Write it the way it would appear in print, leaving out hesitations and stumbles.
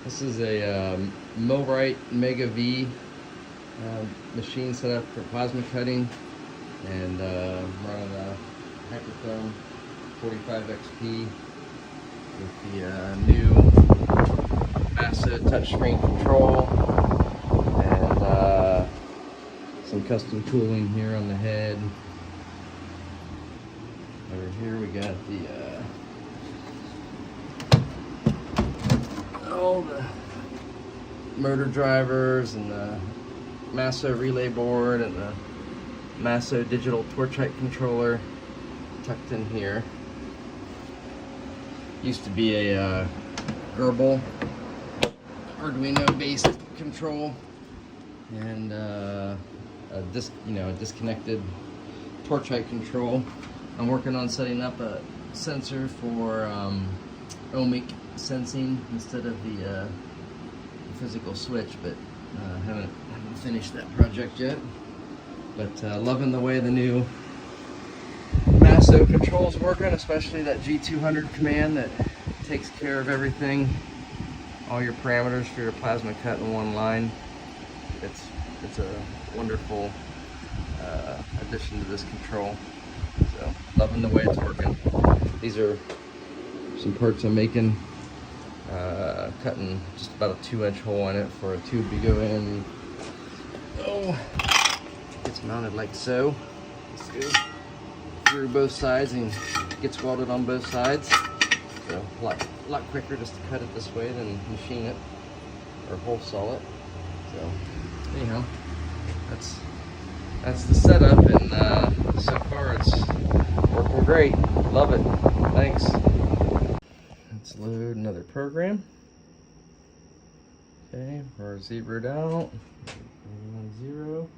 This is a Millwright Mega V machine set up for plasma cutting, and running a Hypertherm 45 XP with the new MASSO touchscreen control, and some custom tooling here on the head. Over here we got the all the motor drivers and the MASSO relay board and the MASSO digital torch height controller tucked in here. Used to be a Gerbil Arduino based control, and a disconnected torch height control. I'm working on setting up a sensor for ohmic sensing instead of the physical switch, but haven't finished that project yet. But loving the way the new MASSO controls working, especially that G200 command that takes care of everything, all your parameters for your plasma cut in one line. It's a wonderful addition to this control. So loving the way it's working. These are some parts I'm making, cutting just about a 2-inch hole in it for a tube to go in. Oh, it's mounted like so. This goes through both sides and gets welded on both sides. So a lot quicker just to cut it this way than machine it or hole saw it. So anyhow, that's the setup, and so far it's working great. Love it. Thanks. Let's load another program. Okay, we're zeroed out. 1, 0.